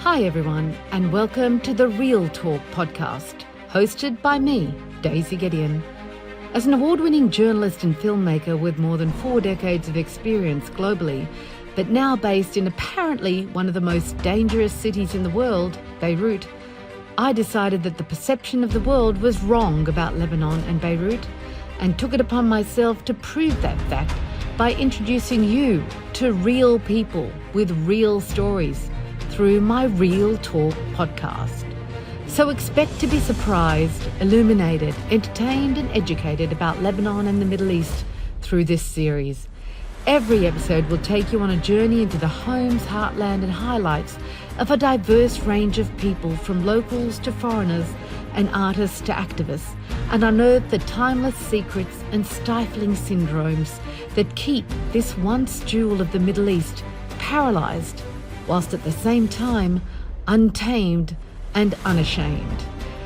Hi everyone, and welcome to the Real Talk podcast, hosted by me, Daisy Gideon. As an award-winning journalist and filmmaker with more than 4 decades of experience globally, but now based in apparently one of the most dangerous cities in the world, Beirut, I decided that the perception of the world was wrong about Lebanon and Beirut, and took it upon myself to prove that fact by introducing you to real people with real stories through my Real Talk podcast. So expect to be surprised, illuminated, entertained and educated about Lebanon and the Middle East through this series. Every episode will take you on a journey into the homes, heartland and highlights of a diverse range of people, from locals to foreigners and artists to activists, and unearth the timeless secrets and stifling syndromes that keep this once jewel of the Middle East paralysed, whilst at the same time untamed and unashamed.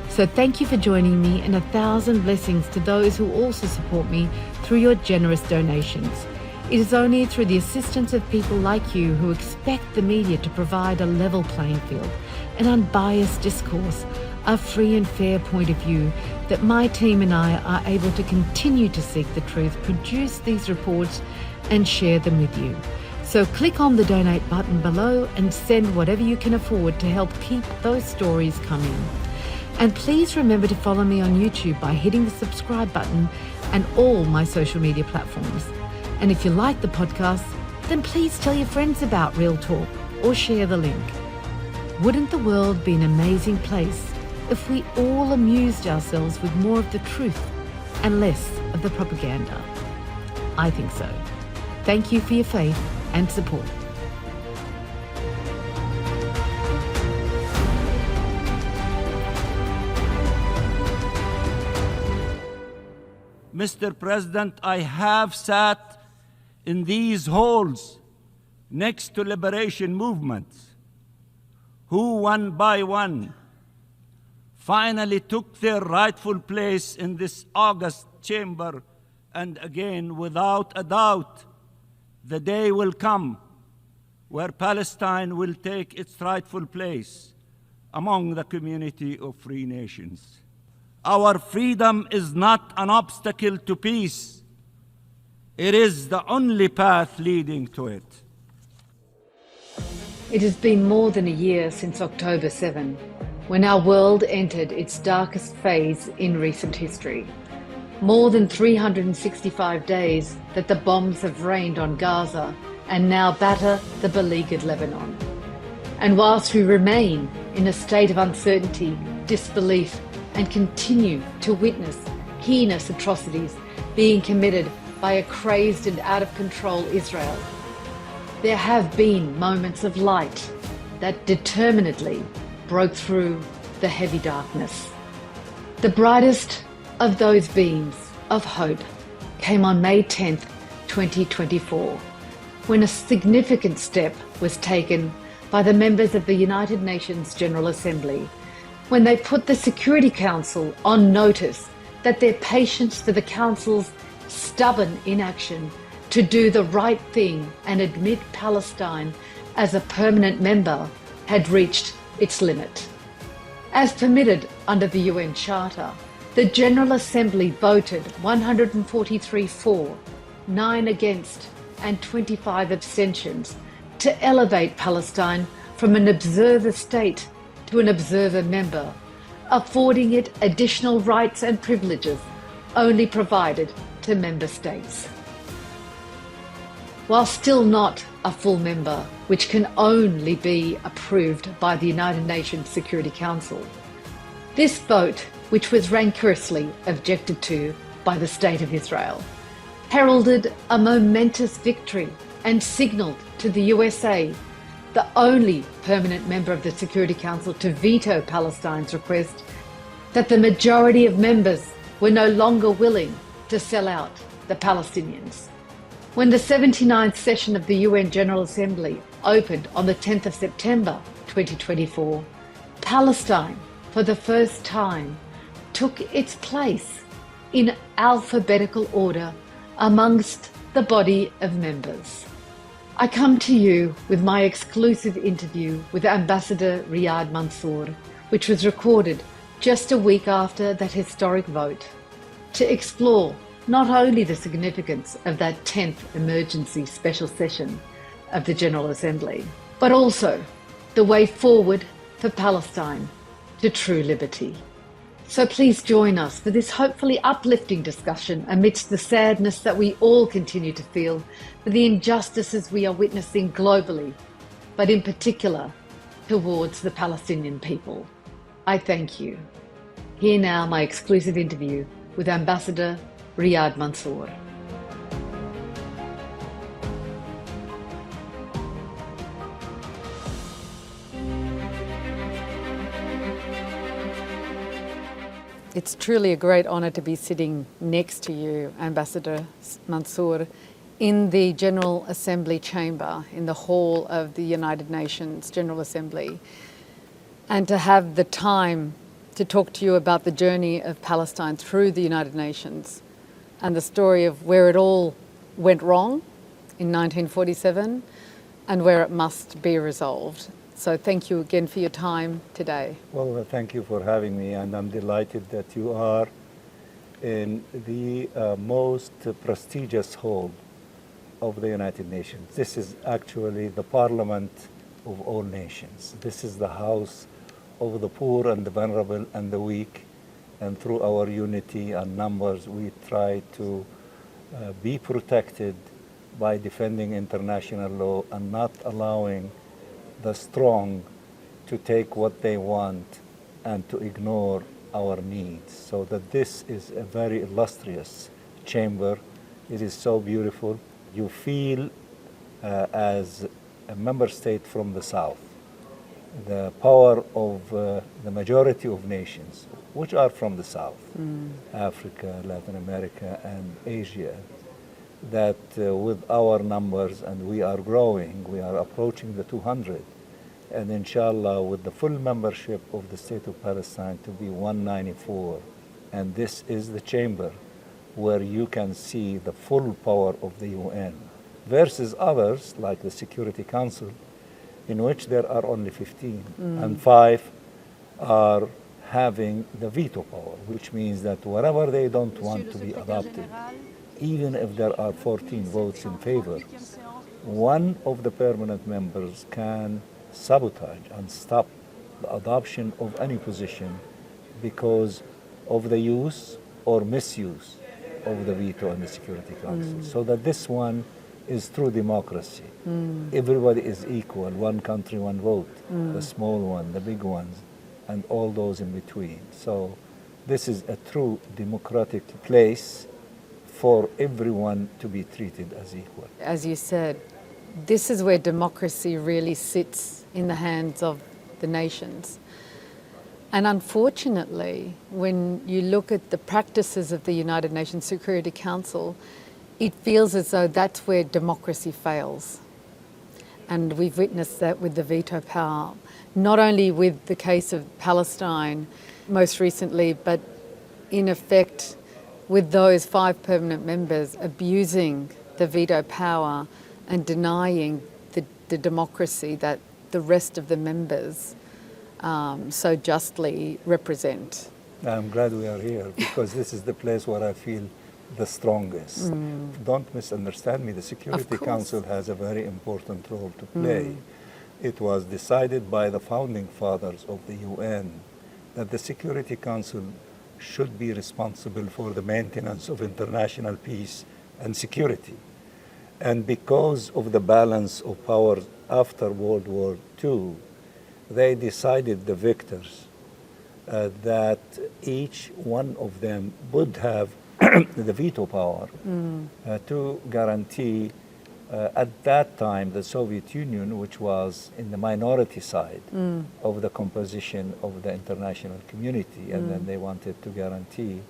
So thank you for joining me, and 1,000 blessings to those who also support me through your generous donations. It is only through the assistance of people like you, who expect the media to provide a level playing field, an unbiased discourse, a free and fair point of view, that my team and I are able to continue to seek the truth, produce these reports and share them with you. So click on the donate button below and send whatever you can afford to help keep those stories coming. And please remember to follow me on YouTube by hitting the subscribe button and all my social media platforms. And if you like the podcast, then please tell your friends about Real Talk or share the link. Wouldn't the world be an amazing place if we all amused ourselves with more of the truth and less of the propaganda? I think so. Thank you for your faith and support. Mr. President, I have sat in these halls next to liberation movements who, one by one, finally took their rightful place in this august chamber, and again, without a doubt, the day will come where Palestine will take its rightful place among the community of free nations. Our freedom is not an obstacle to peace. It is the only path leading to it. It has been more than a year since October 7, when our world entered its darkest phase in recent history. More than 365 days that the bombs have rained on Gaza and now batter the beleaguered Lebanon. And whilst we remain in a state of uncertainty, disbelief, and continue to witness heinous atrocities being committed by a crazed and out of control Israel, there have been moments of light that determinedly broke through the heavy darkness. The brightest of those beams of hope came on May 10th, 2024, when a significant step was taken by the members of the United Nations General Assembly, when they put the Security Council on notice that their patience for the Council's stubborn inaction to do the right thing and admit Palestine as a permanent member had reached its limit. As permitted under the UN Charter, the General Assembly voted 143 for, 9 against, and 25 abstentions to elevate Palestine from an observer state to an observer member, affording it additional rights and privileges only provided to member states. While still not a full member, which can only be approved by the United Nations Security Council, this vote, which was rancorously objected to by the State of Israel, heralded a momentous victory and signalled to the USA, the only permanent member of the Security Council to veto Palestine's request, that the majority of members were no longer willing to sell out the Palestinians. When the 79th session of the UN General Assembly opened on the 10th of September 2024, Palestine, for the first time, took its place in alphabetical order amongst the body of members. I come to you with my exclusive interview with Ambassador Riyad Mansour, which was recorded just a week after that historic vote, to explore not only the significance of that 10th emergency special session of the General Assembly, but also the way forward for Palestine to true liberty. So please join us for this hopefully uplifting discussion amidst the sadness that we all continue to feel for the injustices we are witnessing globally, but in particular towards the Palestinian people. I thank you. Here now my exclusive interview with Ambassador Riyad Mansour. It's truly a great honour to be sitting next to you, Ambassador Mansour, in the General Assembly chamber, in the hall of the United Nations General Assembly, and to have the time to talk to you about the journey of Palestine through the United Nations and the story of where it all went wrong in 1947 and where it must be resolved. So thank you again for your time today. Well, thank you for having me, and I'm delighted that you are in the most prestigious hall of the United Nations. This is actually the parliament of all nations. This is the house of the poor and the vulnerable and the weak, and through our unity and numbers, we try to be protected by defending international law and not allowing the strong to take what they want and to ignore our needs. So that this is a very illustrious chamber. It is so beautiful. You feel as a member state from the South, the power of the majority of nations, which are from the South, Africa, Latin America, and Asia, that with our numbers, and we are growing, we are approaching the 200, and inshallah with the full membership of the State of Palestine to be 194. And this is the chamber where you can see the full power of the UN versus others like the Security Council, in which there are only 15, and 5 are having the veto power, which means that whatever they don't want to be adopted, even if there are 14 votes in favor, one of the permanent members can sabotage and stop the adoption of any position because of the use or misuse of the veto in the Security Council. So that this one is true democracy. Everybody is equal, one country, one vote, the small one, the big ones, and all those in between. So this is a true democratic place for everyone to be treated as equal. As you said, this is where democracy really sits in the hands of the nations. And unfortunately, when you look at the practices of the United Nations Security Council, it feels as though that's where democracy fails. And we've witnessed that with the veto power, not only with the case of Palestine most recently, but in effect with those 5 permanent members abusing the veto power and denying the democracy that the rest of the members so justly represent. I'm glad we are here because this is the place where I feel the strongest. Don't misunderstand me. The Security Council has a very important role to play. It was decided by the founding fathers of the UN that the Security Council should be responsible for the maintenance of international peace and security. And because of the balance of powers after World War II, they decided, the victors, that each one of them would have the veto power to guarantee, at that time, the Soviet Union, which was in the minority side of the composition of the international community, and then they wanted to guarantee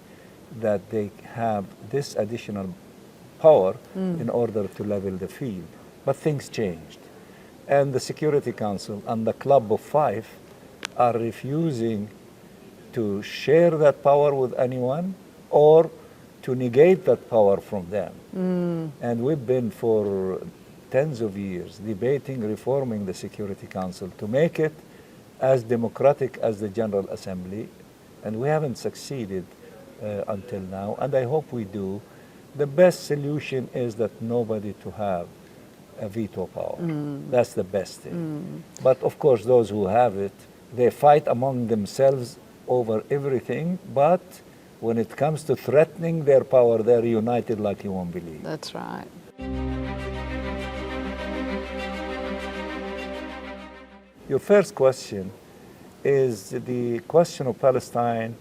that they have this additional power in order to level the field. But things changed. And the Security Council and the Club of 5 are refusing to share that power with anyone or to negate that power from them. And we've been for tens of years debating reforming the Security Council to make it as democratic as the General Assembly, and we haven't succeeded until now, and I hope we do. The best solution is that nobody to have a veto power. That's the best thing. But of course, those who have it, they fight among themselves over everything, but when it comes to threatening their power, they're united like you won't believe. That's right. Your first question is the question of Palestine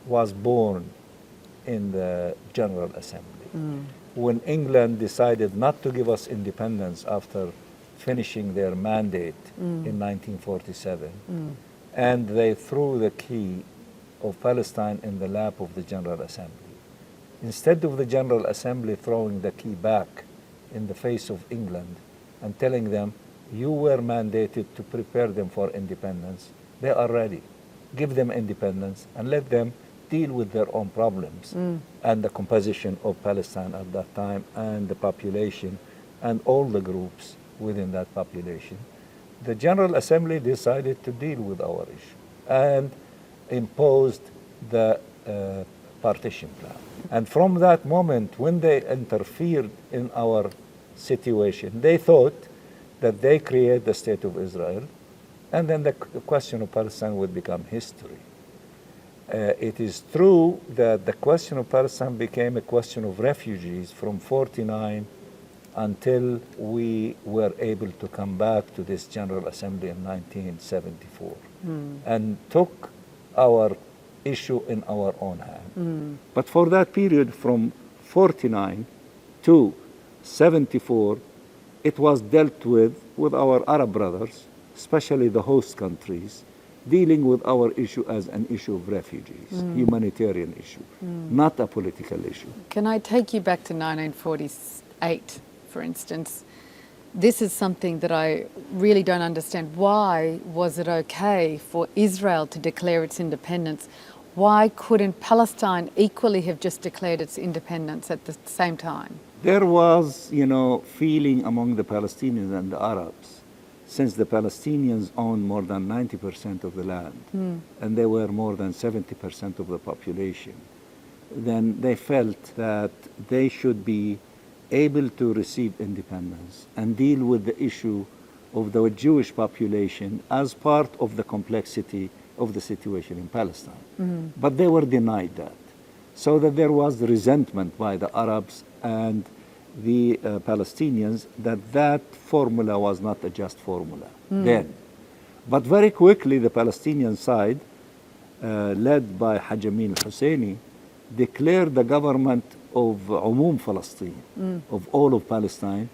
was born in the General Assembly. When England decided not to give us independence after finishing their mandate in 1947, and they threw the key of Palestine in the lap of the General Assembly. Instead of the General Assembly throwing the key back in the face of England and telling them, you were mandated to prepare them for independence, they are ready. Give them independence and let them deal with their own problems and the composition of Palestine at that time and the population and all the groups within that population. The General Assembly decided to deal with our issue and imposed the partition plan. And from that moment, when they interfered in our situation, they thought that they create the State of Israel, and then the question of Palestine would become history. It is true that the question of Palestine became a question of refugees from 49 until we were able to come back to this General Assembly in 1974 and took our issue in our own hand. But for that period from 49 to 74, it was dealt with our Arab brothers, especially the host countries, dealing with our issue as an issue of refugees, humanitarian issue, not a political issue. Can I take you back to 1948, for instance? This is something that I really don't understand. Why was it okay for Israel to declare its independence? Why couldn't Palestine equally have just declared its independence at the same time? There was, feeling among the Palestinians and the Arabs, since the Palestinians owned more than 90% of the land, and they were more than 70% of the population, then they felt that they should be able to receive independence and deal with the issue of the Jewish population as part of the complexity of the situation in Palestine. But they were denied that. So that there was resentment by the Arabs and the Palestinians that formula was not a just formula then. But very quickly the Palestinian side, led by Haj Amin al-Husseini, declared the government of Palestine, of all of Palestine,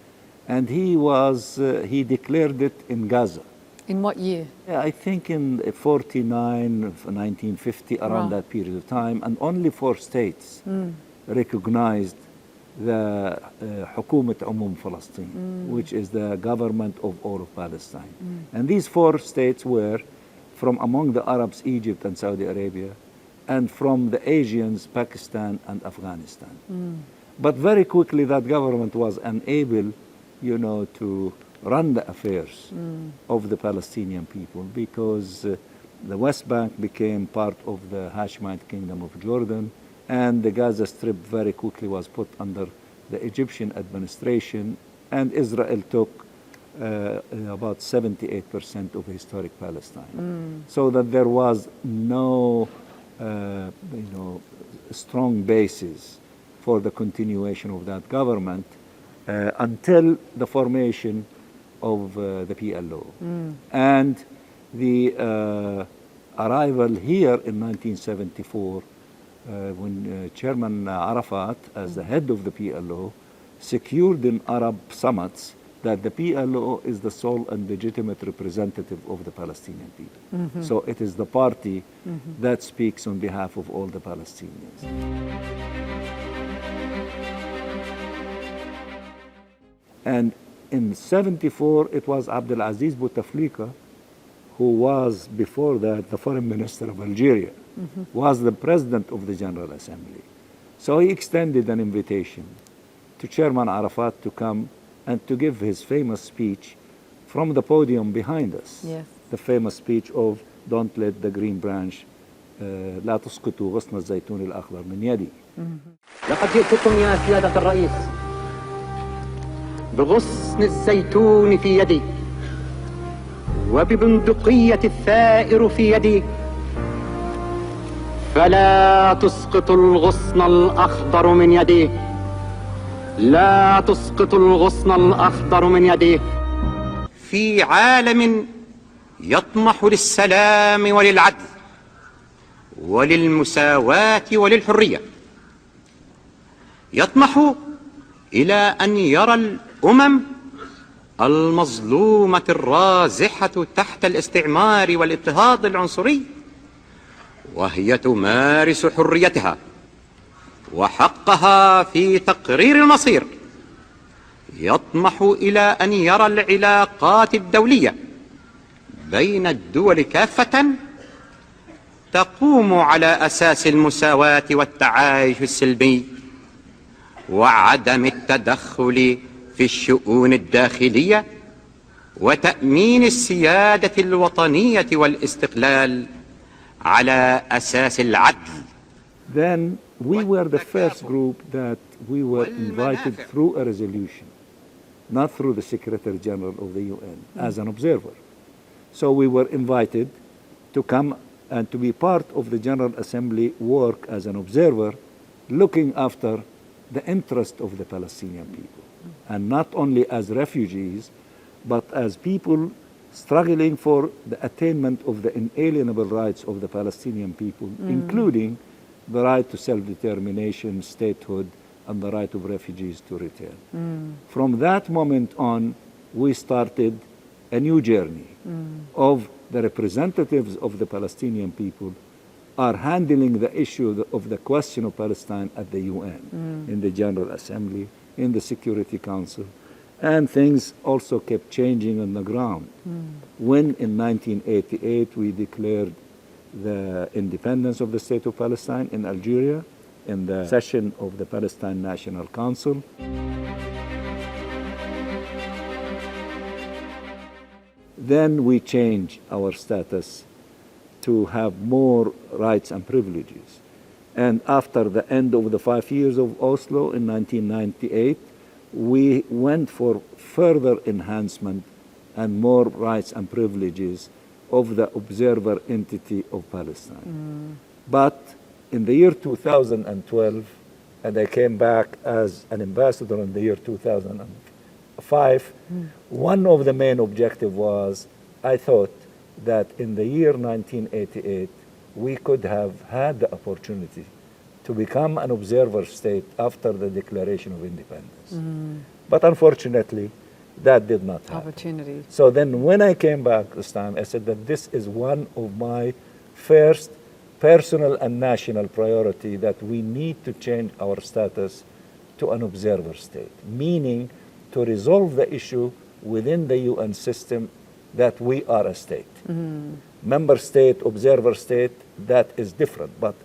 and he declared it in Gaza. In what year? Yeah, I think in 49, 1950, around that period of time, and only 4 states recognized the Hukumat Palestine, which is the government of all of Palestine. And these 4 states were from among the Arabs, Egypt and Saudi Arabia, and from the Asians, Pakistan and Afghanistan. But very quickly that government was unable, to run the affairs of the Palestinian people because the West Bank became part of the Hashemite Kingdom of Jordan, and the Gaza Strip very quickly was put under the Egyptian administration, and Israel took about 78% of historic Palestine. So that there was no strong basis for the continuation of that government until the formation of the PLO. And the arrival here in 1974, when Chairman Arafat, as the head of the PLO, secured in Arab summits that the PLO is the sole and legitimate representative of the Palestinian people. So it is the party that speaks on behalf of all the Palestinians. And in 74, it was Abdelaziz Bouteflika, who was before that the foreign minister of Algeria, was the president of the General Assembly. So he extended an invitation to Chairman Arafat to come and to give his famous speech from the podium behind us. Yes. The famous speech of "Don't let the green branch لا تسقطوا غصن الزيتون الأخضر من يدي." لقد جئتكم يا سيادة الرئيس بغصن الزيتون في يدي وببندقية الثائر في يدي، فلا تسقط الغصن الأخضر من يدي، لا تسقط الغصن الأخضر من يدي. في عالم يطمح للسلام وللعدل وللمساواة وللحرية، يطمح إلى أن يرى الأمم المظلومة الرازحة تحت الاستعمار والاضطهاد العنصري وهي تمارس حريتها وحقها في تقرير المصير، يطمح إلى أن يرى العلاقات الدولية بين الدول كافة تقوم على أساس المساواة والتعايش السلمي وعدم التدخل في الشؤون الداخلية وتأمين السيادة الوطنية والاستقلال على أساس العدل. Then we were the first group that we were invited through a resolution, not through the Secretary General of the UN, as an observer. So we were invited to come and to be part of the General Assembly work as an observer, looking after the interest of the Palestinian people. And not only as refugees, but as people struggling for the attainment of the inalienable rights of the Palestinian people, including the right to self-determination, statehood, and the right of refugees to return. From that moment on, we started a new journey of the representatives of the Palestinian people are handling the issue of the question of Palestine at the UN, in the General Assembly, in the Security Council, and things also kept changing on the ground. When in 1988 we declared the independence of the State of Palestine in Algeria, in the session of the Palestine National Council. Then we changed our status to have more rights and privileges. And after the end of the 5 years of Oslo in 1998, we went for further enhancement and more rights and privileges of the observer entity of Palestine. But in the year 2012, and I came back as an ambassador in the year 2005, one of the main objectives was, I thought that in the year 1988, we could have had the opportunity to become an observer state after the Declaration of Independence. But unfortunately, that did not happen. Opportunity. So then when I came back this time, I said that this is one of my first personal and national priority, that we need to change our status to an observer state, meaning to resolve the issue within the UN system that we are a state. Member state, observer state, that is different, but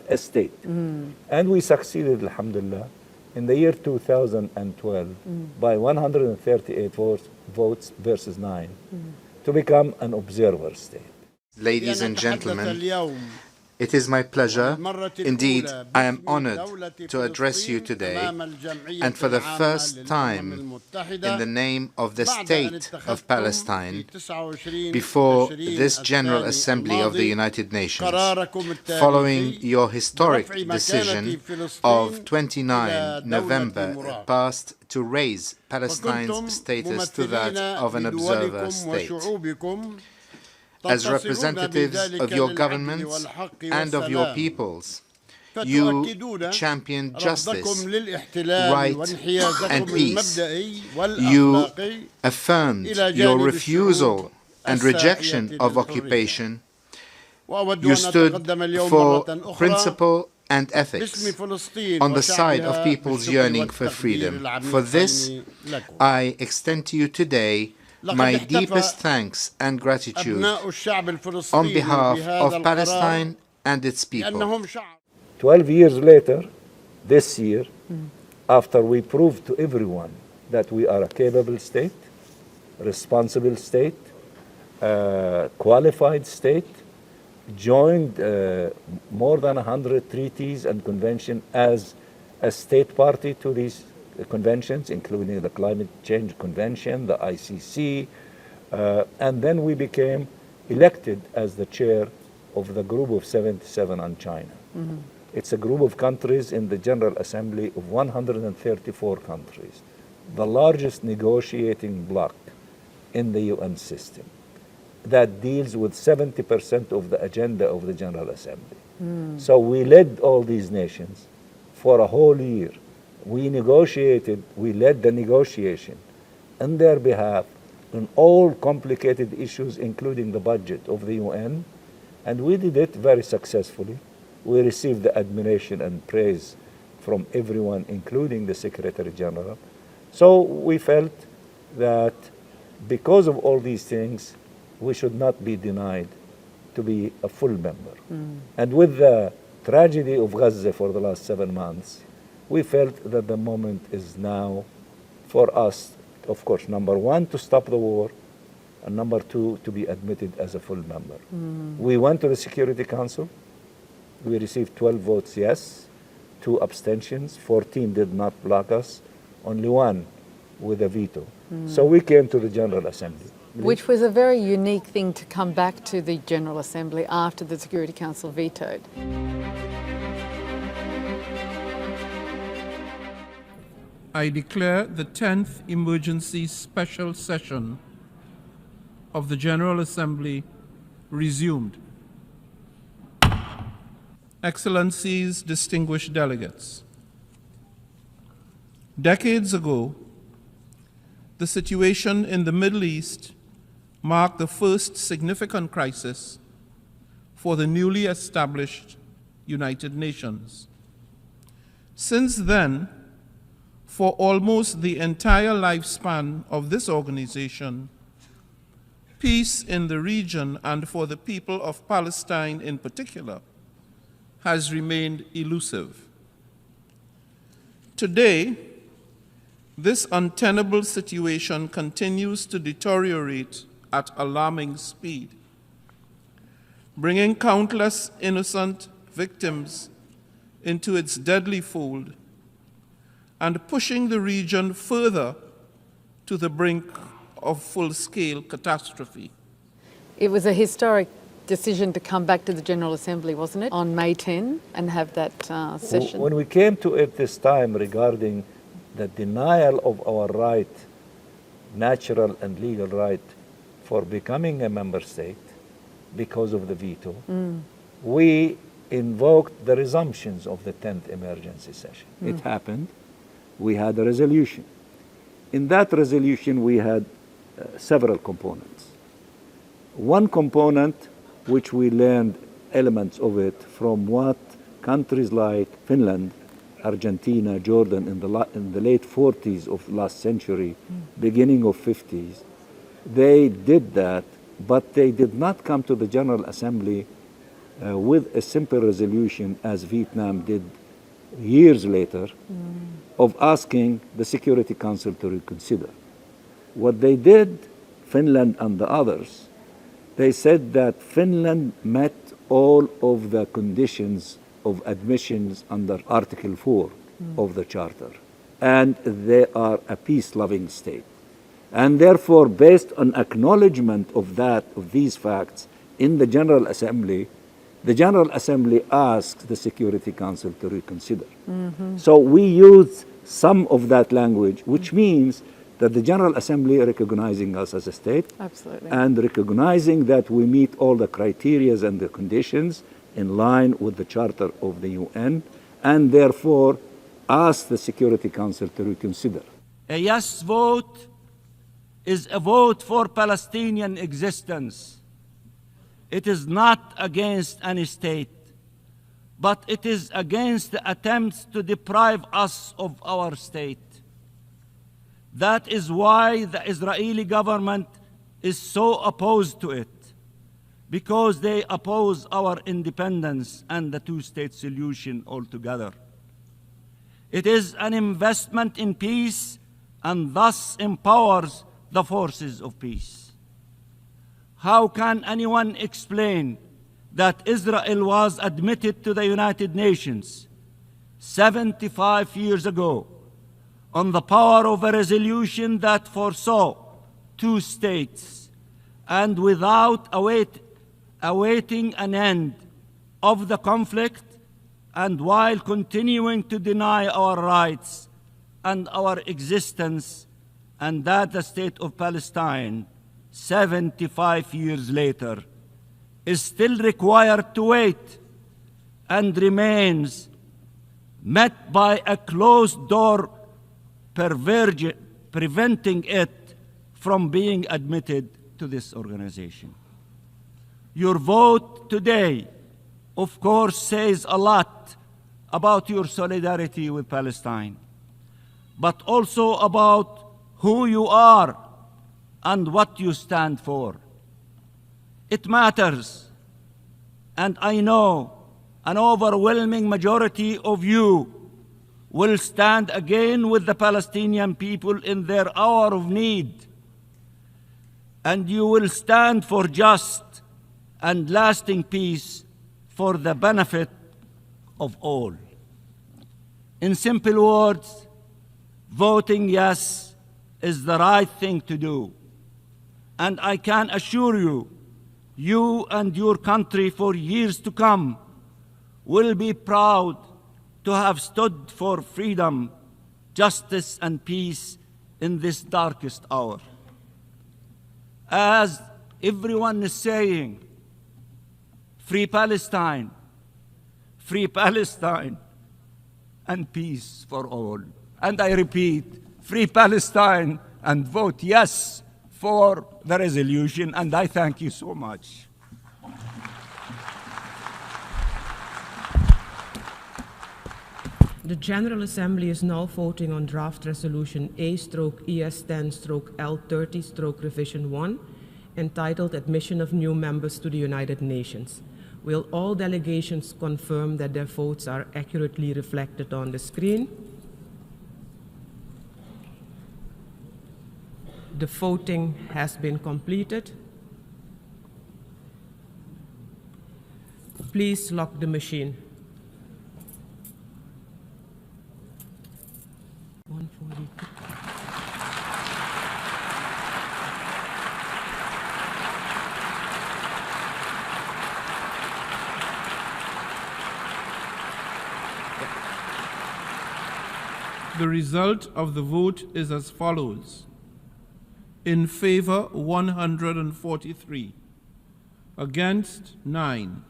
a state. And we succeeded, alhamdulillah, in the year 2012 by 138 votes versus 9 to become an observer state. Ladies and gentlemen, it is my pleasure, indeed I am honored to address you today, and for the first time in the name of the State of Palestine, before this General Assembly of the United Nations, following your historic decision of 29 November past to raise Palestine's status to that of an observer state. As representatives of your governments and of your peoples, you champion justice, right, and peace. You affirmed your refusal and rejection of occupation. You stood for principle and ethics on the side of people's yearning for freedom. For this, I extend to you today my deepest thanks and gratitude on behalf of Palestine and its people. 12 years later, this year, after we proved to everyone that we are a capable state, responsible state, qualified state, joined more than 100 treaties and conventions as a state party to these conventions, including the Climate Change Convention, the ICC, and then we became elected as the chair of the group of 77 on China. Mm-hmm. It's a group of countries in the General Assembly of 134 countries, the largest negotiating bloc in the UN system that deals with 70% of the agenda of the General Assembly. So we led all these nations for a whole year. We negotiated, we led the negotiation on their behalf on all complicated issues, including the budget of the UN, and we did it very successfully. We received the admiration and praise from everyone, including the Secretary General. So we felt that because of all these things, we should not be denied to be a full member. And with the tragedy of Gaza for the last 7 months, we felt that the moment is now for us, of course, number one, to stop the war, and number two, to be admitted as a full member. We went to the Security Council. We received 12 votes yes, 2 abstentions, 14 did not block us, only 1 with a veto. So we came to the General Assembly. Which was a very unique thing to come back to the General Assembly after the Security Council vetoed. I declare the 10th Emergency Special Session of the General Assembly resumed. Excellencies, distinguished delegates, decades ago, the situation in the Middle East marked the first significant crisis for the newly established United Nations. Since then, for almost the entire lifespan of this organization, peace in the region and for the people of Palestine in particular has remained elusive. Today, this untenable situation continues to deteriorate at alarming speed, bringing countless innocent victims into its deadly fold and pushing the region further to the brink of full-scale catastrophe. It was a historic decision to come back to the General Assembly, wasn't it, on May 10 and have that session? When we came to it this time regarding the denial of our right, natural and legal right, for becoming a member state because of the veto, we invoked the resumptions of the 10th emergency session. It happened. We had a resolution. In that resolution, we had several components. One component, which we learned elements of it from what countries like Finland, Argentina, Jordan in the late 40s of last century, beginning of 50s, they did that, but they did not come to the General Assembly with a simple resolution as Vietnam did years later of asking the Security Council to reconsider. What they did, Finland and the others, they said that Finland met all of the conditions of admissions under Article 4 of the Charter, and they are a peace-loving state. And therefore, based on acknowledgement of these facts in the General Assembly, the General Assembly asked the Security Council to reconsider. So we used some of that language, which means that the General Assembly recognizing us as a state, Absolutely. and recognizing that we meet all the criteria and the conditions in line with the Charter of the UN, and therefore asked the Security Council to reconsider. A yes vote is a vote for Palestinian existence. It is not against any state, but it is against the attempts to deprive us of our state. That is why the Israeli government is so opposed to it, because they oppose our independence and the two-state solution altogether. It is an investment in peace and thus empowers the forces of peace. How can anyone explain that Israel was admitted to the United Nations 75 years ago on the power of a resolution that foresaw two states, and without awaiting an end of the conflict, and while continuing to deny our rights and our existence, and that the State of Palestine, 75 years later, is still required to wait and remains met by a closed door preventing it from being admitted to this organization. Your vote today, of course, says a lot about your solidarity with Palestine, but also about who you are and what you stand for. It matters, and I know an overwhelming majority of you will stand again with the Palestinian people in their hour of need, and you will stand for just and lasting peace for the benefit of all. In simple words, voting yes is the right thing to do. And I can assure you, you and your country for years to come will be proud to have stood for freedom, justice, and peace in this darkest hour. As everyone is saying, free Palestine, and peace for all. And I repeat, free Palestine and vote yes for the resolution, and I thank you so much. The General Assembly is now voting on draft resolution A/ES10/L30/revision 1, entitled Admission of New Members to the United Nations. Will all delegations confirm that their votes are accurately reflected on the screen? The voting has been completed. Please lock the machine. 142. The result of the vote is as follows. In favor, 143. Against, 9.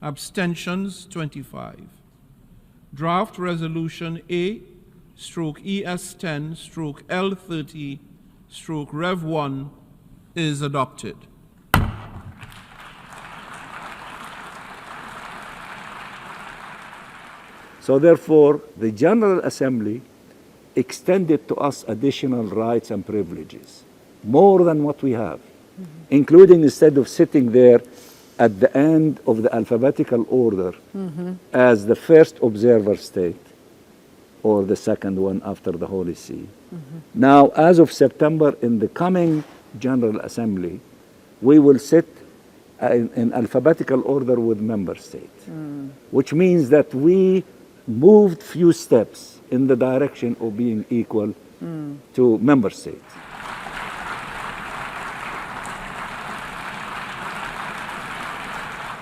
Abstentions, 25. Draft Resolution A/ES10/L30/Rev 1 is adopted. So therefore, the General Assembly extended to us additional rights and privileges, more than what we have, including instead of sitting there at the end of the alphabetical order as the first observer state, or the second one after the Holy See. Now, as of September, in the coming General Assembly, we will sit in alphabetical order with member states, which means that we moved few steps in the direction of being equal to member states.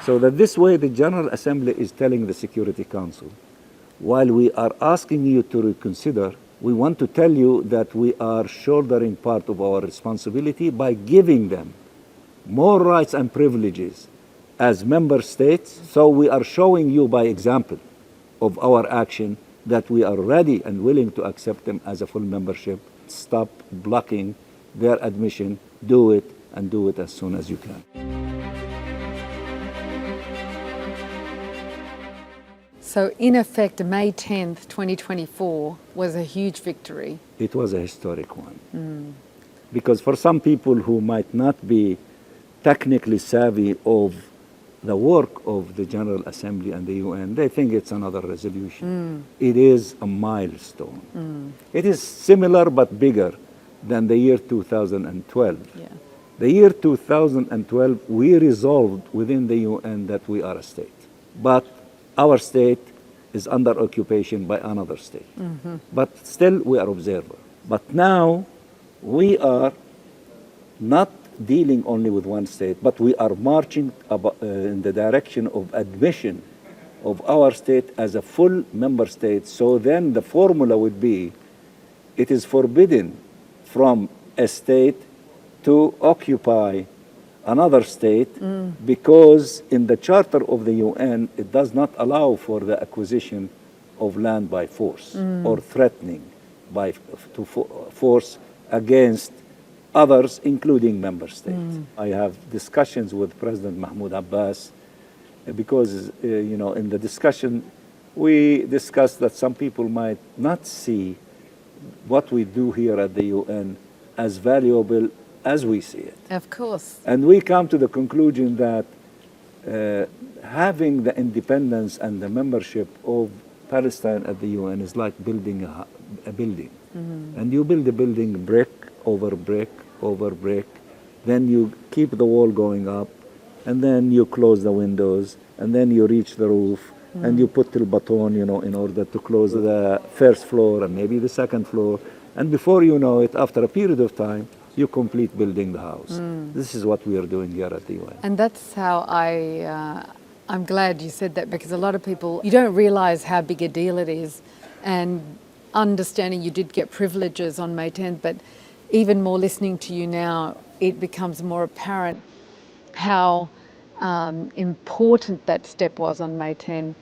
So that this way the General Assembly is telling the Security Council, while we are asking you to reconsider, we want to tell you that we are shouldering part of our responsibility by giving them more rights and privileges as member states. So we are showing you by example of our action that we are ready and willing to accept them as a full membership. Stop blocking their admission, do it, and do it as soon as you can. So in effect, May 10th, 2024 was a huge victory. It was a historic one. Because for some people who might not be technically savvy of the work of the General Assembly and the UN, they think it's another resolution. It is a milestone. It is similar but bigger than the year 2012. Yeah. The year 2012, we resolved within the UN that we are a state. But our state is under occupation by another state. But still, we are observer. But now, we are not dealing only with one state, but we are marching in the direction of admission of our state as a full member state. So then the formula would be, it is forbidden from a state to occupy another state because in the Charter of the UN, it does not allow for the acquisition of land by force or threatening to force against others, including member states. I have discussions with President Mahmoud Abbas because, in the discussion, we discussed that some people might not see what we do here at the UN as valuable as we see it. Of course. And we come to the conclusion that having the independence and the membership of Palestine at the UN is like building a building. And you build a building brick over brick over brick, then you keep the wall going up, and then you close the windows, and then you reach the roof, and you put the baton, in order to close the first floor and maybe the second floor. And before you know it, after a period of time, you complete building the house. This is what we are doing here at the UN. And that's how I'm glad you said that, because a lot of people, you don't realize how big a deal it is. And understanding you did get privileges on May 10th, but even more listening to you now, it becomes more apparent how important that step was on May 10.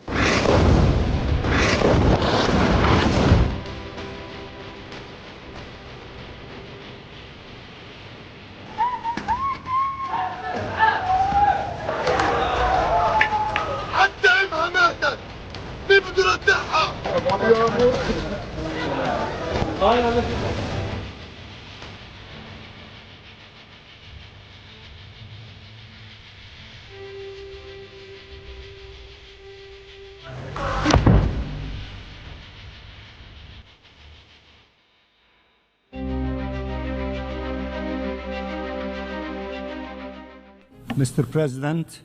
Mr. President,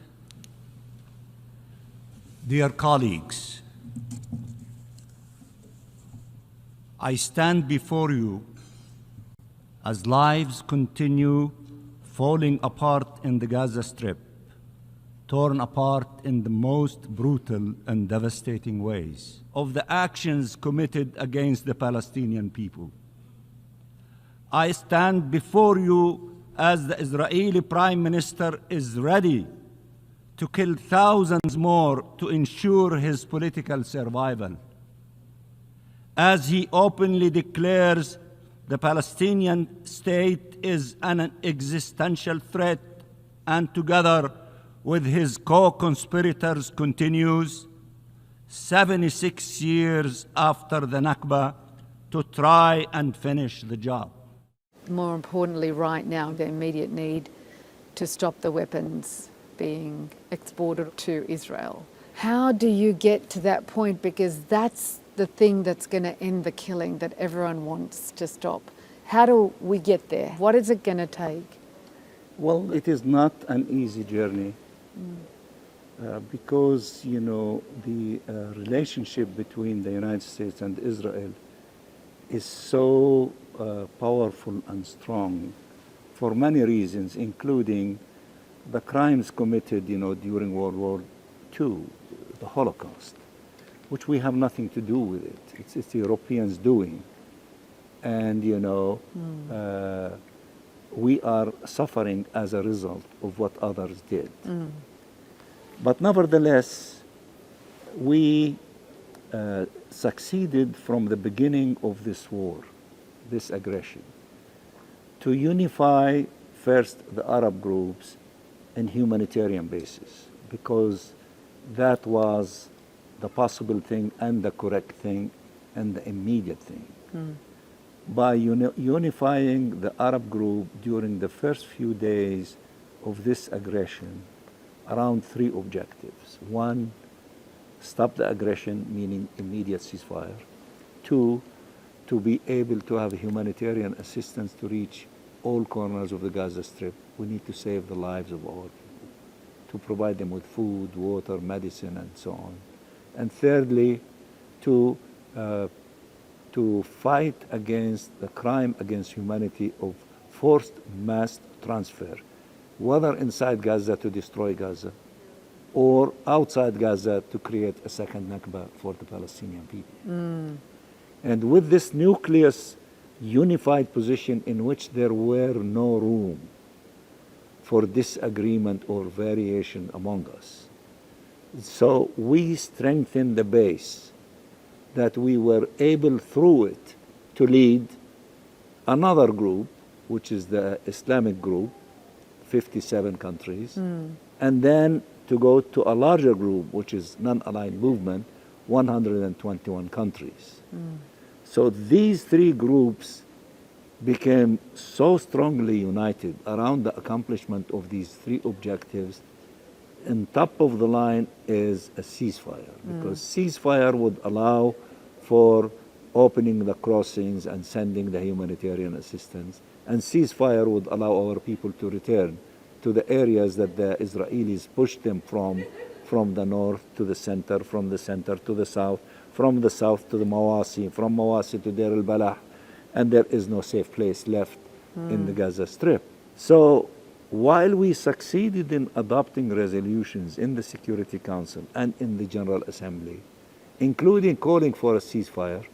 dear colleagues, I stand before you as lives continue falling apart in the Gaza Strip, torn apart in the most brutal and devastating ways of the actions committed against the Palestinian people. I stand before you as the Israeli Prime Minister is ready to kill thousands more to ensure his political survival, as he openly declares the Palestinian state is an existential threat, and together with his co-conspirators continues 76 years after the Nakba to try and finish the job. More importantly, right now, the immediate need to stop the weapons being exported to Israel. How do you get to that point? Because that's the thing that's going to end the killing that everyone wants to stop. How do we get there? What is it going to take? Well, it is not an easy journey because, the relationship between the United States and Israel is so powerful and strong for many reasons, including the crimes committed, during World War II, the Holocaust, which we have nothing to do with it. It's the Europeans doing. And, we are suffering as a result of what others did. But nevertheless, we succeeded from the beginning of this war, this aggression, to unify first the Arab groups in humanitarian basis, because that was the possible thing and the correct thing and the immediate thing. By unifying the Arab group during the first few days of this aggression, around three objectives. One, stop the aggression, meaning immediate ceasefire. Two, to be able to have humanitarian assistance to reach all corners of the Gaza Strip. We need to save the lives of our people, to provide them with food, water, medicine, and so on. And thirdly, to fight against the crime against humanity of forced mass transfer, whether inside Gaza to destroy Gaza, or outside Gaza to create a second Nakba for the Palestinian people. And with this nucleus unified position in which there were no room for disagreement or variation among us. So we strengthened the base that we were able through it to lead another group, which is the Islamic group, 57 countries, and then to go to a larger group, which is non-aligned movement, 121 countries. So these three groups became so strongly united around the accomplishment of these three objectives. And top of the line is a ceasefire, because ceasefire would allow for opening the crossings and sending the humanitarian assistance, and ceasefire would allow our people to return to the areas that the Israelis pushed them from the north to the center, from the center to the south to the Mawasi, from Mawasi to Deir al-Balah, and there is no safe place left in the Gaza Strip. So while we succeeded in adopting resolutions in the Security Council and in the General Assembly, including calling for a ceasefire,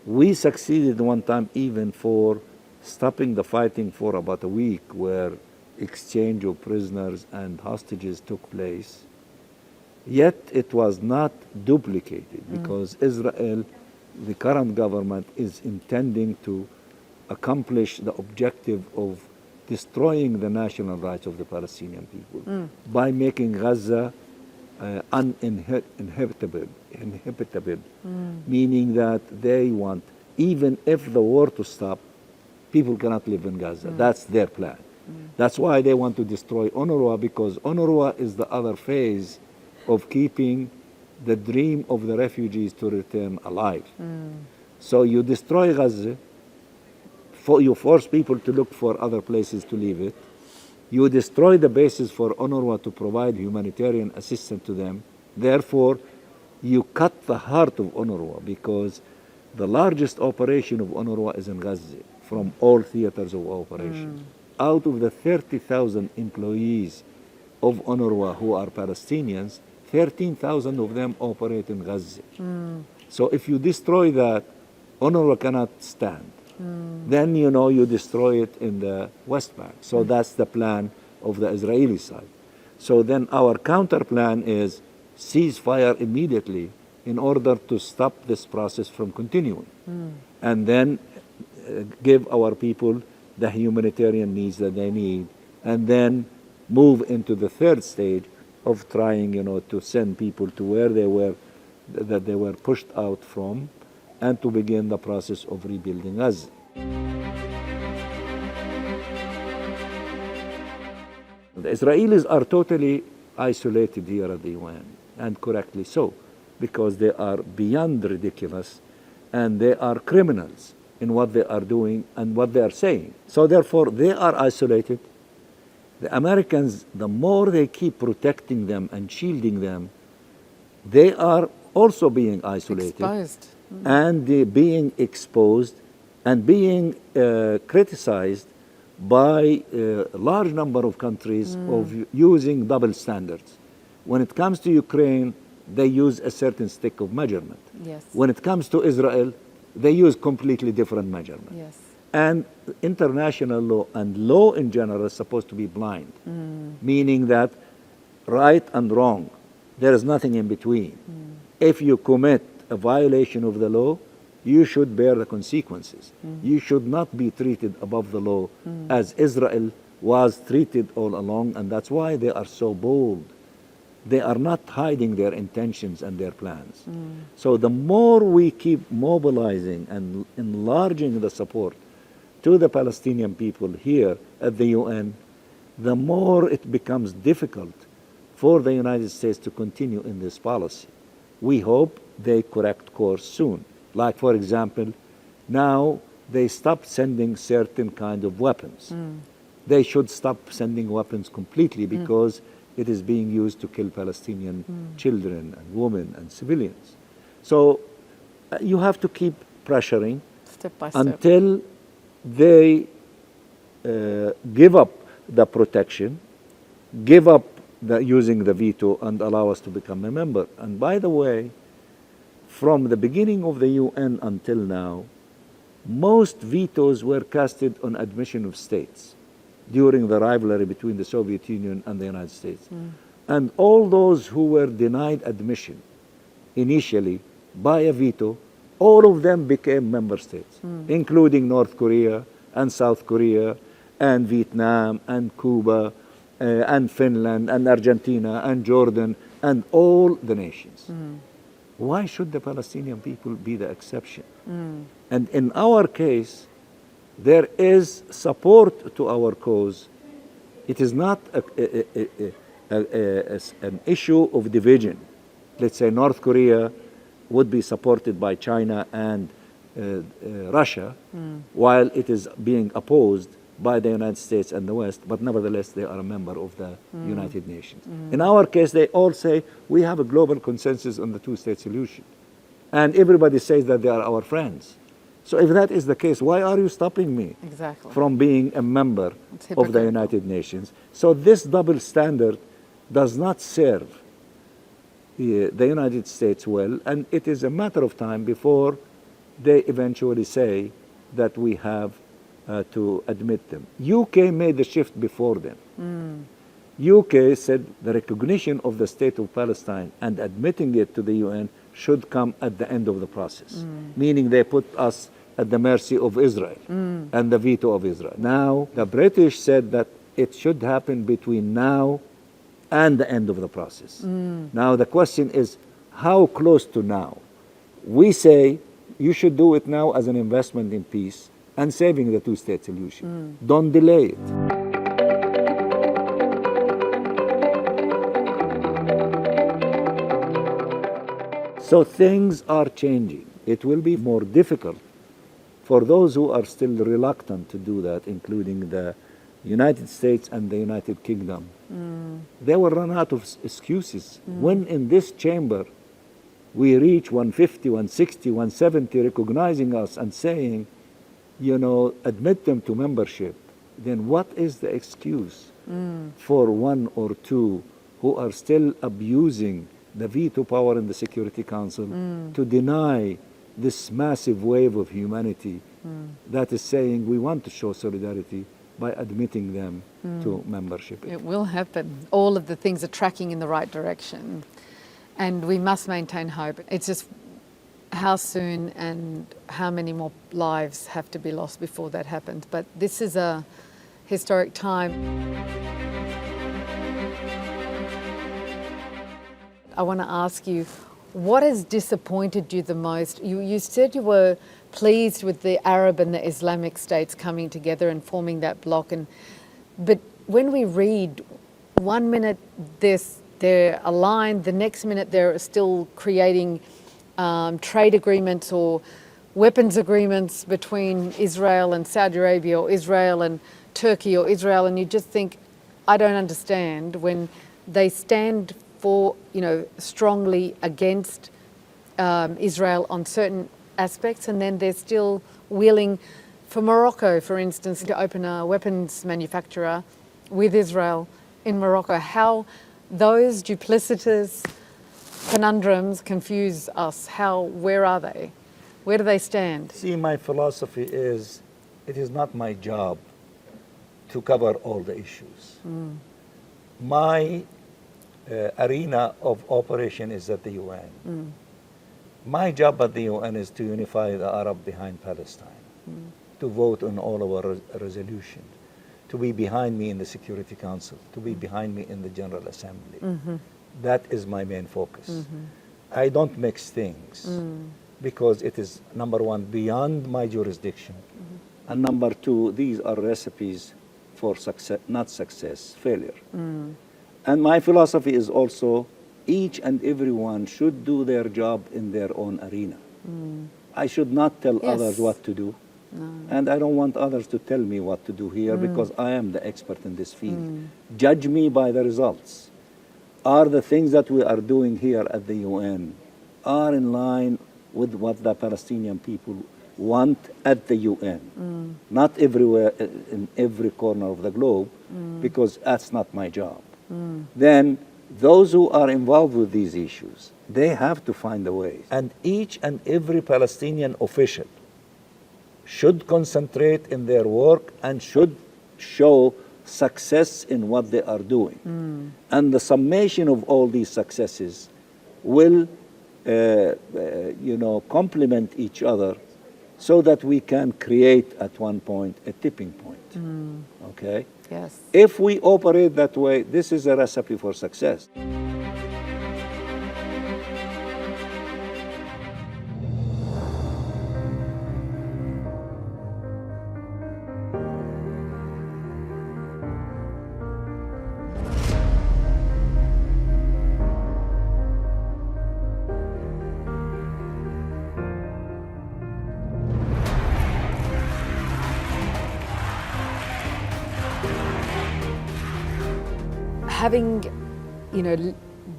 we succeeded one time even for stopping the fighting for about a week, where exchange of prisoners and hostages took place. Yet it was not duplicated, because Israel, the current government, is intending to accomplish the objective of destroying the national rights of the Palestinian people by making Gaza uninhabitable, meaning that they want, even if the war to stop, people cannot live in Gaza. That's their plan. That's why they want to destroy UNRWA, because UNRWA is the other phase of keeping the dream of the refugees to return alive. So you destroy Gaza, you force people to look for other places to live it, you destroy the basis for UNRWA to provide humanitarian assistance to them, therefore you cut the heart of UNRWA, because the largest operation of UNRWA is in Gaza, from all theaters of operation. Out of the 30,000 employees of UNRWA who are Palestinians, 13,000 of them operate in Gaza. So if you destroy that, UNRWA cannot stand. Then you destroy it in the West Bank. So that's the plan of the Israeli side. So then our counter plan is ceasefire immediately in order to stop this process from continuing. And then give our people the humanitarian needs that they need, and then move into the third stage of trying, to send people to where they were pushed out from, and to begin the process of rebuilding Gaza. The Israelis are totally isolated here at the UN, and correctly so, because they are beyond ridiculous, and they are criminals in what they are doing and what they are saying. So therefore, they are isolated. The Americans, the more they keep protecting them and shielding them, they are also being isolated. Exposed. And they being exposed and being criticized by a large number of countries of using double standards. When it comes to Ukraine, they use a certain stick of measurement. Yes. When it comes to Israel, they use completely different measurement. Yes. And international law and law in general is supposed to be blind, meaning that right and wrong, there is nothing in between. If you commit a violation of the law, you should bear the consequences. You should not be treated above the law as Israel was treated all along, and that's why they are so bold. They are not hiding their intentions and their plans. So the more we keep mobilizing and enlarging the support to the Palestinian people here at the UN, the more it becomes difficult for the United States to continue in this policy. We hope they correct course soon. Like, for example, now they stopped sending certain kind of weapons. They should stop sending weapons completely because it is being used to kill Palestinian children and women and civilians. So you have to keep pressuring Step by step. until they give up the protection, give up using the veto, and allow us to become a member. And by the way, from the beginning of the UN until now, most vetoes were casted on admission of states during the rivalry between the Soviet Union and the United States. And all those who were denied admission initially by a veto, all of them became member states, including North Korea and South Korea and Vietnam and Cuba and Finland and Argentina and Jordan and all the nations. Why should the Palestinian people be the exception? And in our case, there is support to our cause. It is not an issue of division. Let's say North Korea would be supported by China and Russia, while it is being opposed by the United States and the West, but nevertheless they are a member of the United Nations. In our case, they all say we have a global consensus on the two-state solution. And everybody says that they are our friends. So if that is the case, why are you stopping me from being a member of the United Nations? So this double standard does not serve the United States well, and it is a matter of time before they eventually say that we have to admit them. UK made the shift before them. UK said the recognition of the State of Palestine and admitting it to the UN should come at the end of the process, meaning they put us at the mercy of Israel and the veto of Israel. Now, the British said that it should happen between now and the end of the process. Now, the question is, how close to now? We say you should do it now as an investment in peace and saving the two-state solution. Don't delay it. So things are changing. It will be more difficult for those who are still reluctant to do that, including the United States and the United Kingdom. They will run out of excuses. When in this chamber we reach 150, 160, 170 recognizing us and saying, you know, admit them to membership, then what is the excuse for one or two who are still abusing the veto power in the Security Council to deny this massive wave of humanity that is saying we want to show solidarity by admitting them to membership? It will happen. All of the things are tracking in the right direction, and we must maintain hope. It's just how soon and how many more lives have to be lost before that happens. But this is a historic time. I want to ask you, what has disappointed you the most? You said you were pleased with the Arab and the Islamic states coming together and forming that bloc, but when we read, 1 minute they're aligned, the next minute they're still creating trade agreements or weapons agreements between Israel and Saudi Arabia, or Israel and Turkey, or Israel, and you just think, I don't understand when they stand for, you know, strongly against Israel on certain aspects, and then they're still willing for Morocco, for instance, to open a weapons manufacturer with Israel in Morocco. How those duplicitous conundrums confuse us. Where are they? Where do they stand? See, my philosophy is, it is not my job to cover all the issues. My arena of operation is at the UN. My job at the UN is to unify the Arab behind Palestine, to vote on all our resolutions, to be behind me in the Security Council, to be behind me in the General Assembly. That is my main focus. I don't mix things because it is, number one, beyond my jurisdiction, and number two, these are recipes for success, not success, failure. And my philosophy is also each and everyone should do their job in their own arena. I should not tell others what to do. No. And I don't want others to tell me what to do here because I am the expert in this field. Judge me by the results. Are the things that we are doing here at the UN are in line with what the Palestinian people want at the UN? Not everywhere, in every corner of the globe, because that's not my job. Then those who are involved with these issues, they have to find a way. And each and every Palestinian official should concentrate in their work and should show success in what they are doing. And the summation of all these successes will complement each other so that we can create at one point a tipping point. Okay? Yes. If we operate that way, this is a recipe for success. Having,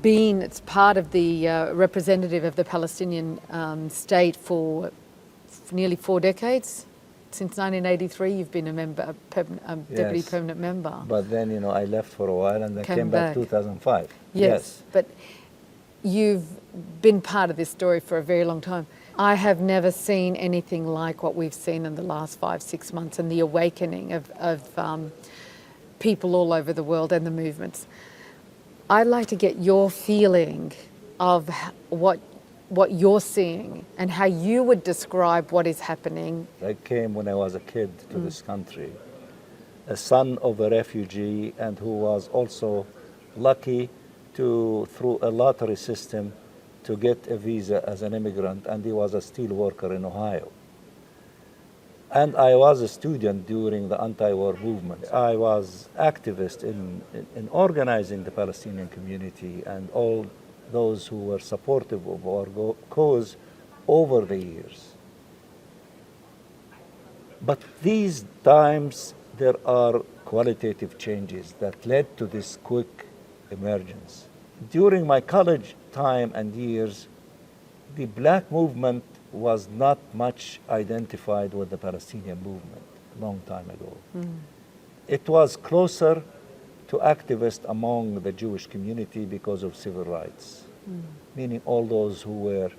been it's part of the representative of the Palestinian state for nearly 4 decades, since 1983, you've been a member, deputy permanent member. But then, I left for a while and then came back 2005. Yes, but you've been part of this story for a very long time. I have never seen anything like what we've seen in the last 5-6 months and the awakening of people all over the world and the movements. I'd like to get your feeling of what you're seeing and how you would describe what is happening. I came when I was a kid to this country, a son of a refugee and who was also lucky to, through a lottery system, to get a visa as an immigrant, and he was a steel worker in Ohio. And I was a student during the anti-war movement. I was activist in organizing the Palestinian community and all those who were supportive of our cause over the years. But these times, there are qualitative changes that led to this quick emergence. During my college time and years, the black movement was not much identified with the Palestinian movement a long time ago. It was closer to activists among the Jewish community because of civil rights, meaning all those who were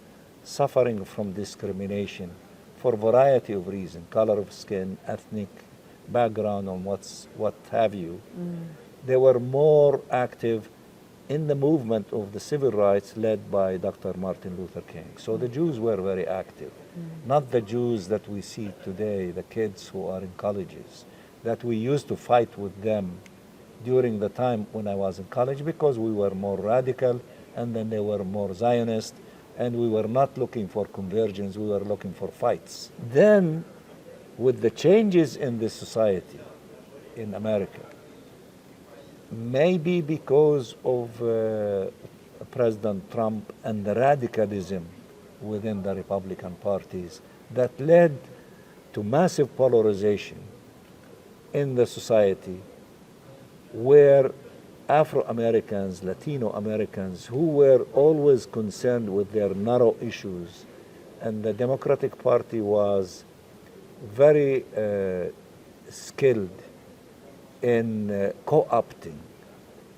suffering from discrimination for a variety of reasons, color of skin, ethnic background, and what have you. They were more active in the movement of the civil rights led by Dr. Martin Luther King. So the Jews were very active, not the Jews that we see today, the kids who are in colleges, that we used to fight with them during the time when I was in college because we were more radical and then they were more Zionist and we were not looking for convergence, we were looking for fights. Then with the changes in the society in America, maybe because of President Trump and the radicalism within the Republican parties that led to massive polarization in the society where Afro-Americans, Latino Americans, who were always concerned with their narrow issues, and the Democratic Party was very skilled in co-opting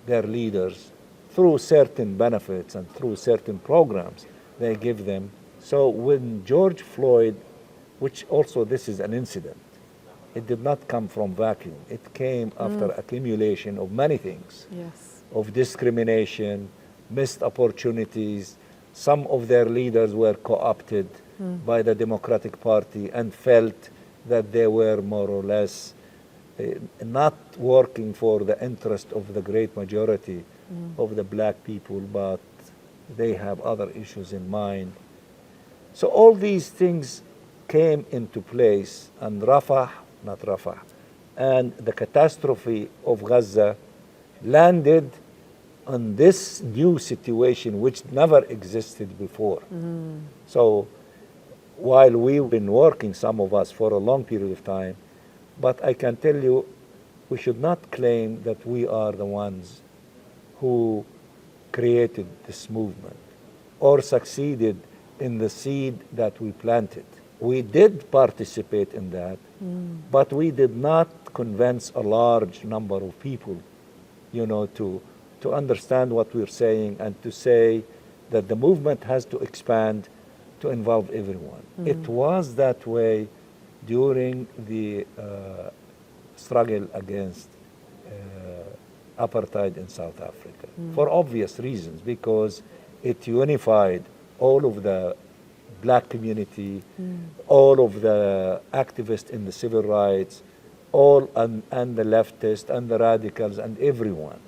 their leaders through certain benefits and through certain programs they give them. So when George Floyd, which also this is an incident, it did not come from vacuum. It came after accumulation of many things, of discrimination, missed opportunities. Some of their leaders were co-opted by the Democratic Party and felt that they were more or less not working for the interest of the great majority of the black people, but they have other issues in mind. So all these things came into place, and and the catastrophe of Gaza landed on this new situation which never existed before. So while we've been working, some of us, for a long period of time, but I can tell you, we should not claim that we are the ones who created this movement or succeeded in the seed that we planted. We did participate in that, but we did not convince a large number of people, to understand what we're saying and to say that the movement has to expand to involve everyone. It was that way during the struggle against apartheid in South Africa, for obvious reasons, because it unified all of the black community, all of the activists in the civil rights, and the leftists and the radicals and everyone,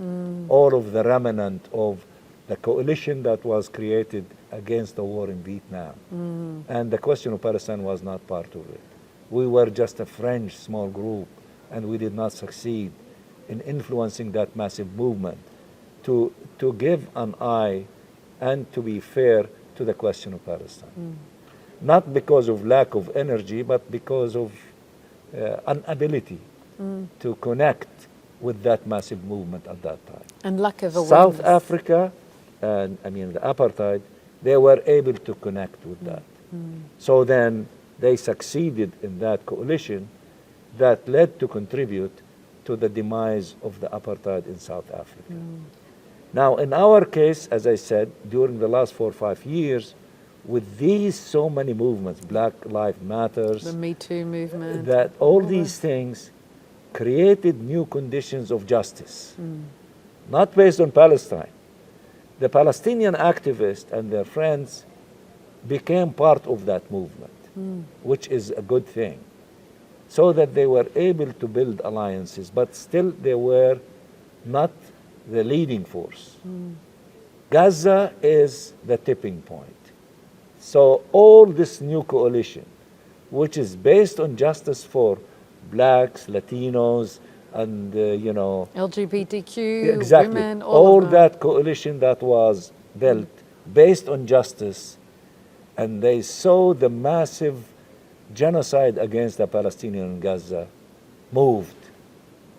all of the remnant of the coalition that was created against the war in Vietnam. And the question of Palestine was not part of it. We were just a French small group, and we did not succeed in influencing that massive movement to give an eye and to be fair to the question of Palestine. Not because of lack of energy, but because of inability to connect with that massive movement at that time. And lack of awareness. South Africa, and the apartheid, they were able to connect with that. So then they succeeded in that coalition that led to contribute to the demise of the apartheid in South Africa. Now, in our case, as I said, during the last 4 or 5 years, with these so many movements, Black Lives Matters, the Me Too movement, that all these things created new conditions of justice, not based on Palestine. The Palestinian activists and their friends became part of that movement, which is a good thing, so that they were able to build alliances, but still they were not the leading force. Gaza is the tipping point. So all this new coalition, which is based on justice for blacks, Latinos, and LGBTQ, exactly, women, all of them. that coalition that was built based on justice, and they saw the massive genocide against the Palestinians in Gaza moved.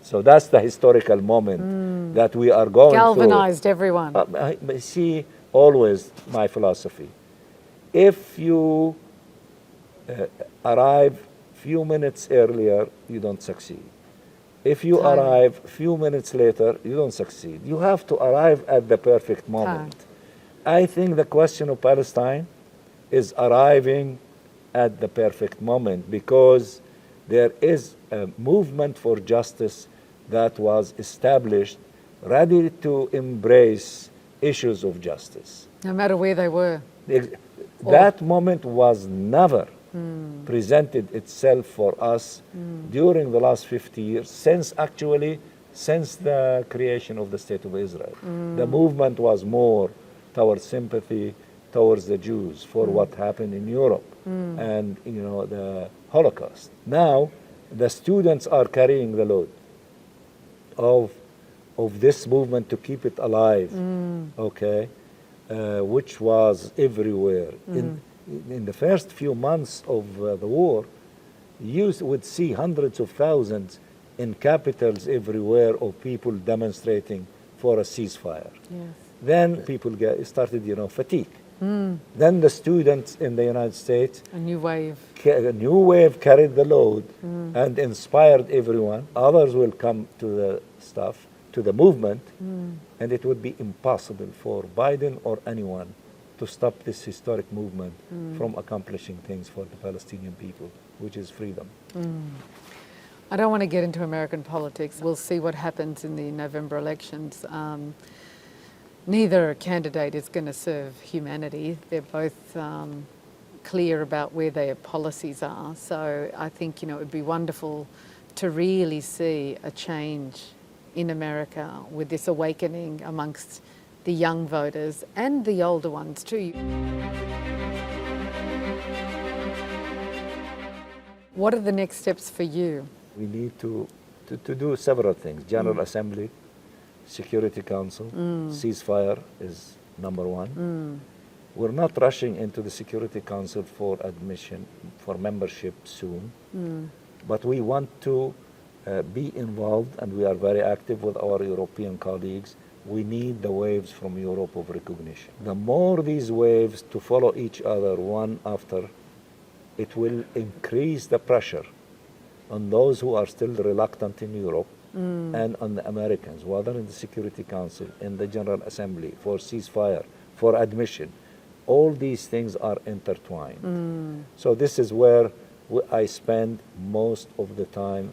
So that's the historical moment that we are going Galvanized through. everyone. I see always my philosophy. If you arrive few minutes earlier, you don't succeed. If you arrive few minutes later, you don't succeed. You have to arrive at the perfect moment. I think the question of Palestine is arriving at the perfect moment, because there is a movement for justice that was established, ready to embrace issues of justice. No matter where they were. That moment was never presented itself for us during the last 50 years, since the creation of the State of Israel. The movement was more towards sympathy towards the Jews for what happened in Europe and the Holocaust. Now the students are carrying the load of this movement to keep it alive, which was everywhere. In the first few months of the war, you would see hundreds of thousands in capitals everywhere of people demonstrating for a ceasefire. Yes. Then people started, fatigue. Then the students in the United States, A new wave carried the load and inspired everyone. Others will come to the movement, and it would be impossible for Biden or anyone to stop this historic movement from accomplishing things for the Palestinian people, which is freedom. I don't want to get into American politics. We'll see what happens in the November elections. Neither candidate is going to serve humanity. They're both clear about where their policies are. So I think, it would be wonderful to really see a change in America with this awakening amongst the young voters and the older ones too. What are the next steps for you? We need to do several things. General Assembly, Security Council, ceasefire is number one. We're not rushing into the Security Council for admission, for membership soon, but we want to be involved, and we are very active with our European colleagues. We need the waves from Europe of recognition. The more these waves to follow each other one after, it will increase the pressure on those who are still reluctant in Europe and on the Americans, whether in the Security Council, in the General Assembly, for ceasefire, for admission. All these things are intertwined. So this is where I spend most of the time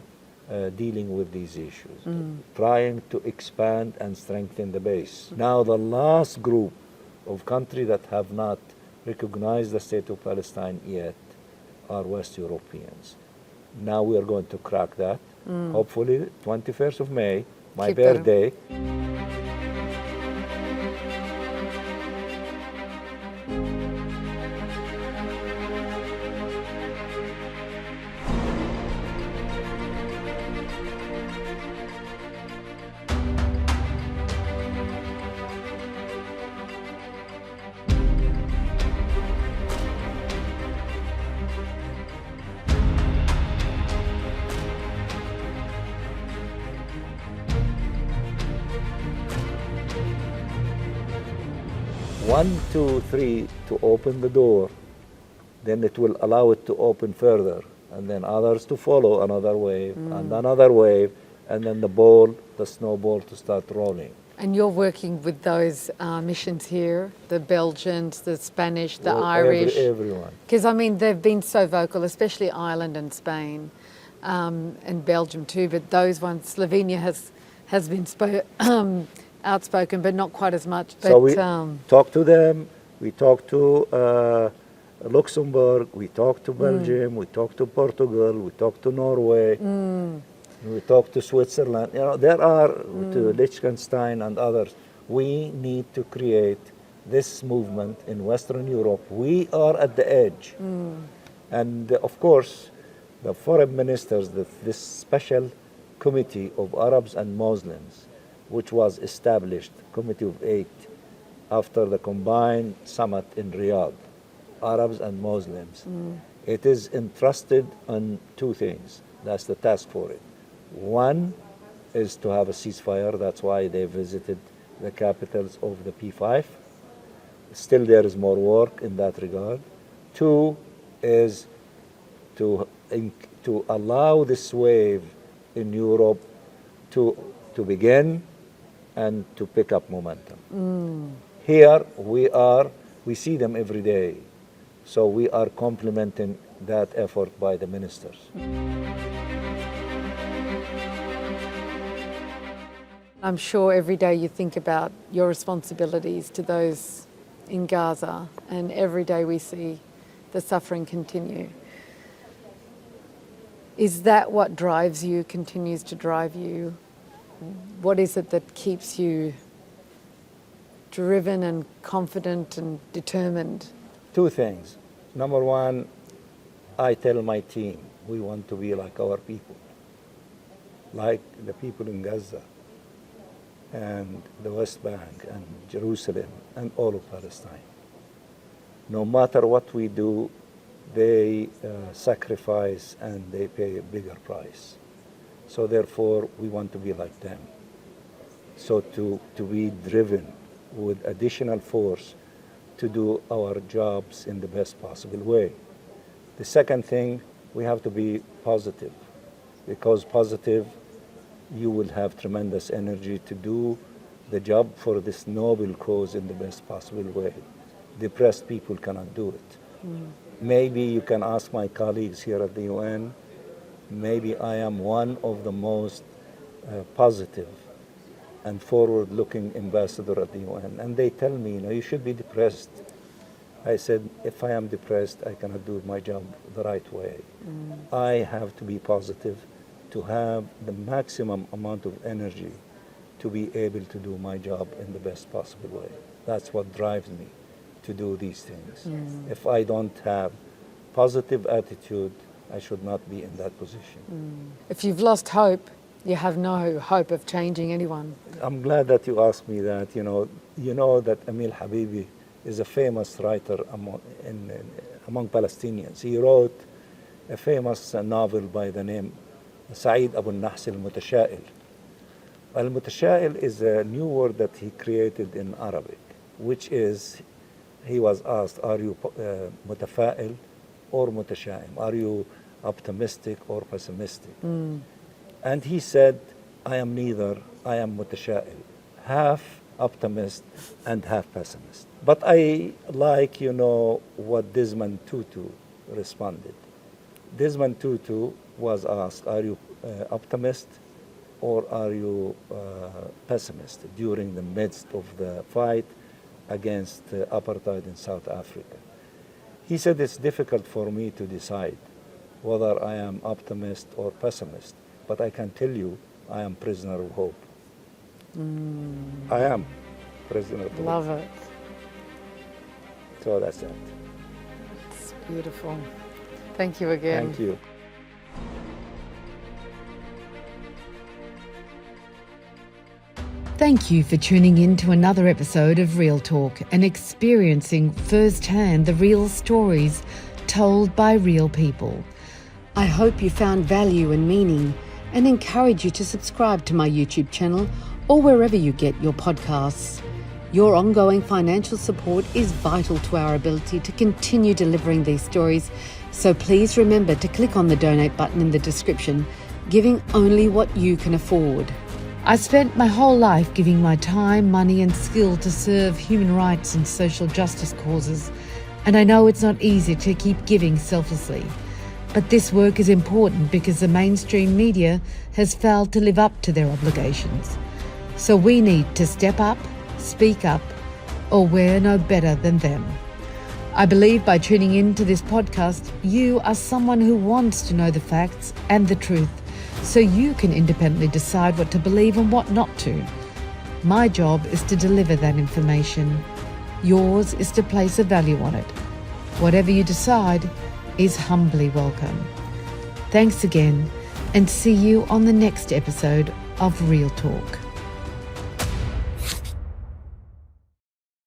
dealing with these issues, trying to expand and strengthen the base. Now the last group of countries that have not recognized the State of Palestine yet are West Europeans. Now we are going to crack that. Hopefully 21st of May, my birthday. One, two, three to open the door, then it will allow it to open further, and then others to follow another wave, and another wave, and then the snowball to start rolling. And you're working with those missions here, the Belgians, the Spanish, the Irish. Everyone. Because, I mean, they've been so vocal, especially Ireland and Spain, and Belgium too, but those ones, Slovenia has been outspoken, but not quite as much. But, so we talk to them, we talk to Luxembourg, we talk to Belgium, we talk to Portugal, we talk to Norway, we talk to Switzerland. You know, there are to Liechtenstein and others. We need to create this movement in Western Europe. We are at the edge. And of course, the foreign ministers, this special committee of Arabs and Muslims, which was established, Committee of 8, after the combined summit in Riyadh, Arabs and Muslims. It is entrusted on two things. That's the task for it. One is to have a ceasefire. That's why they visited the capitals of the P5. Still, there is more work in that regard. Two is to allow this wave in Europe to begin and to pick up momentum. Here we see them every day. So we are complementing that effort by the ministers. I'm sure every day you think about your responsibilities to those in Gaza, and every day we see the suffering continue. Is that what drives you, continues to drive you? What is it that keeps you driven and confident and determined? Two things. Number one, I tell my team, we want to be like our people, like the people in Gaza and the West Bank and Jerusalem and all of Palestine. No matter what we do, they sacrifice and they pay a bigger price. So therefore, we want to be like them. So to be driven with additional force to do our jobs in the best possible way. The second thing, we have to be positive, because positive, you will have tremendous energy to do the job for this noble cause in the best possible way. Depressed people cannot do it. Maybe you can ask my colleagues here at the UN, maybe I am one of the most positive and forward-looking ambassador at the UN. And they tell me, you should be depressed. I said, if I am depressed, I cannot do my job the right way. I have to be positive, to have the maximum amount of energy to be able to do my job in the best possible way. That's what drives me to do these things. If I don't have positive attitude, I should not be in that position. If you've lost hope, You have no hope of changing anyone. I'm glad that you asked me that. You know that Emil Habibi is a famous writer among Palestinians. He wrote a famous novel by the name Saeed Abu Nahs al-Mutasha'il. Al-Mutasha'il is a new word that he created in Arabic, which is, he was asked, are you mutafa'il or mutasha'im? Are you optimistic or pessimistic? And he said, I am neither, I am mutasha'il, half optimist and half pessimist. But I like, what Desmond Tutu responded. Desmond Tutu was asked, are you optimist or are you pessimist during the midst of the fight against apartheid in South Africa? He said, it's difficult for me to decide whether I am optimist or pessimist, but I can tell you I am prisoner of hope. I am prisoner of hope. Love it. So that's it. It's beautiful. Thank you again. Thank you. Thank you for tuning in to another episode of Real Talk and experiencing firsthand the real stories told by real people. I hope you found value and meaning and encourage you to subscribe to my YouTube channel or wherever you get your podcasts. Your ongoing financial support is vital to our ability to continue delivering these stories, so please remember to click on the donate button in the description, giving only what you can afford. I spent my whole life giving my time, money and skill to serve human rights and social justice causes, and I know it's not easy to keep giving selflessly. But this work is important because the mainstream media has failed to live up to their obligations. So we need to step up, speak up, or we're no better than them. I believe by tuning in to this podcast, you are someone who wants to know the facts and the truth, so you can independently decide what to believe and what not to. My job is to deliver that information. Yours is to place a value on it. Whatever you decide is humbly welcome. Thanks again, and see you on the next episode of Real Talk.